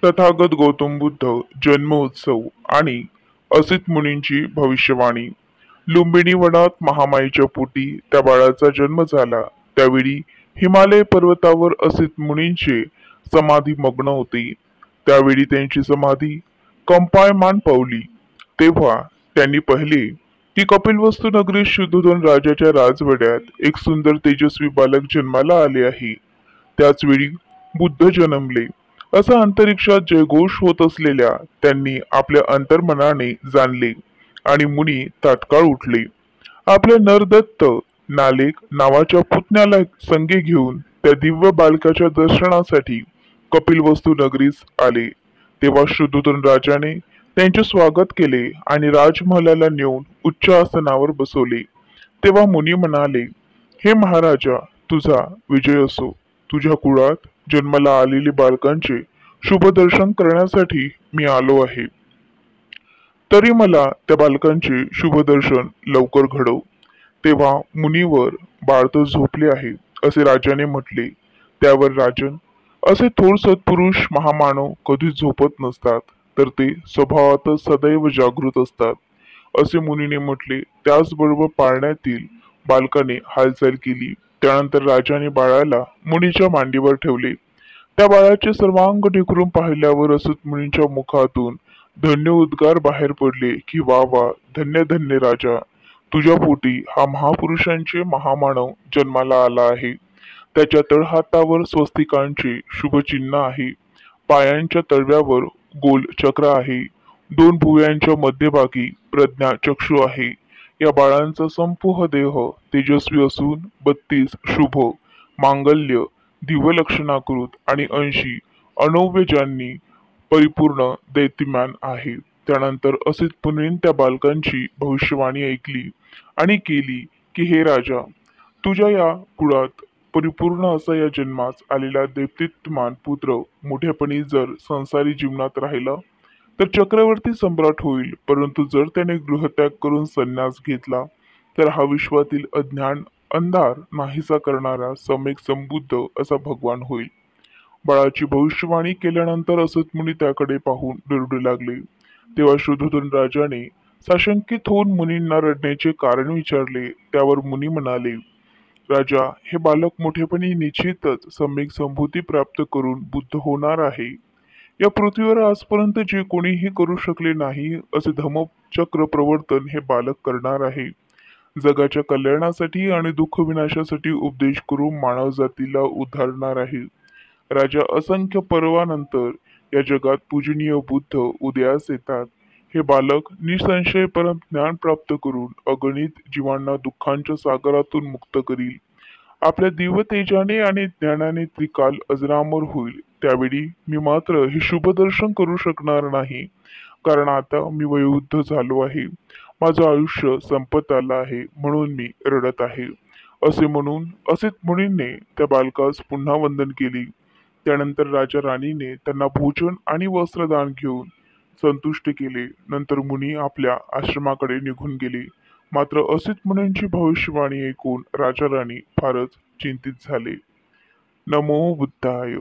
तथागत गौतम बुद्ध जन्म उत्सव आणि असित मुनींची भविष्यवाणी. लुंबिनी वनात महामाईच्या पोटी त्या बाळाचा जन्म झाला. त्यावेळी हिमालय पर्वतावर असित मुनींचे समाधी मग्न होते. त्यावेळी त्यांची समाधी कंपायमान पावली. तेव्हा त्यांनी पाहिले की कपिलवस्तू नगरीत शुद्धोधन राजाच्या राजवाड्यात एक सुंदर तेजस्वी बालक जन्माला आले आहे. त्याच वेळी बुद्ध जन्मले असा अंतरिक्षात जयघोष होत असलेल्या त्यांनी आपल्या अंतर्मनाने जाणले आणि मुनी तात्काळ उठले. आपल्या नरदत्त नालेक नावाच्या पुतण्याला संगे घेऊन त्या दिव्य बालकाच्या दर्शनासाठी कपिलवस्तू नगरीस आले. तेव्हा शुद्धोधन राजाने त्यांचे स्वागत केले आणि राजमहालाला नेऊन उच्च आसनावर बसवले. तेव्हा मुनी म्हणाले, हे महाराजा, तुझा विजय असो. तुझ्या कुळात जन्माला आलेले बालकांचे शुभदर्शन करण्यासाठी मी आलो आहे. तरी मला त्या बालकांचे शुभदर्शन लवकर घडव. तेव्हा मुनीवर बाळ तर झोपले आहे असे राजाने म्हटले. त्यावर राजन, असे थोर सत्पुरुष महामानव कधीच झोपत नसतात, तर ते स्वभावातच सदैव जागृत असतात असे मुनीने म्हटले. त्याचबरोबर पाळण्यातील बालकाने हालचाल केली. त्यानंतर राजाने बाळाला मुनीच्या मांडीवर ठेवले. त्या बाळाचे सर्वांग ढेकरून पाहिल्यावर असत मुनींच्या मुखातून धन्य उद्गार बाहेर पडले की वा वा, धन्य धन्य राजा, तुझ्या पोटी हा महापुरुषांचे महामानव जन्माला आला आहे. त्याच्या तळहातावर स्वस्तिकांचे शुभचिन्ह आहे. पायांच्या तळव्यावर गोल चक्र आहे. दोन भुवयांच्या मध्यभागी प्रज्ञा चक्षु आहे. या बाळांचा संपूर्ण देह तेजस्वी असून 32 शुभ मांगल्य दिव्यलक्षणाकृत आणि 80 अनौव्यजांनी परिपूर्ण दैत्यमान आहे. त्यानंतर असित मुनींनी त्या बालकांची भविष्यवाणी ऐकली आणि केली की हे राजा, तुझ्या या कुळात परिपूर्ण असा या जन्मास आलेला दैत्यमान पुत्र मोठेपणी जर संसारी जीवनात राहिला तर चक्रवर्ती सम्राट होईल. परंतु जर त्याने गृहत्याग करून संन्यास घेतला तर हा विश्वातील अज्ञान अंधार नाहीसा करणारा सम्यक संबुद्ध असा भगवान होईल. बाळाची भविष्यवाणी केल्यानंतर असत मुनी त्याकडे पाहून रडू लागले. तेव्हा शुद्धोधन राजाने साशंकित होऊन मुनींना रडण्याचे कारण विचारले. त्यावर मुनी म्हणाले, राजा, हे बालक मोठेपणी निश्चितच सम्यक संभूती प्राप्त करून बुद्ध होणार आहे. या पृथ्वीवर आजपर्यंत जे कोणीही करू शकले नाही असे धम्मचक्र प्रवर्तन हे बालक करणार आहे. जगाच्या कल्याणासाठी आणि दुःख विनाशासाठी उपदेश करून मानव जातीला उद्धारणार आहे. राजा, असंख्य पर्वानंतर या जगात पूजनीय बुद्ध उदयास येतात. हे बालक निसंशय परम ज्ञान प्राप्त करून अगणित जीवांना दुःखांच्या सागरातून मुक्त करील. आपल्या दिव्य तेजाने आणि ज्ञानाने त्रिकाल अजरामर होईल. त्यावेळी मी मात्र हे शुभदर्शन करू शकणार नाही, कारण आता मी वयोवृद्ध झालो आहे. माझं आयुष्य संपत आलं आहे, म्हणून मी रडत आहे. असे म्हणून असित मुनींनी त्या बालकास पुन्हा वंदन केली. त्यानंतर राजा राणीने त्यांना भोजन आणि वस्त्रदान घेऊन संतुष्ट केले. नंतर मुनी आपल्या आश्रमाकडे निघून गेले. मात्र असित मुनींची भविष्यवाणी ऐकून राजा राणी फारच चिंतित झाले. नमो बुद्धाय.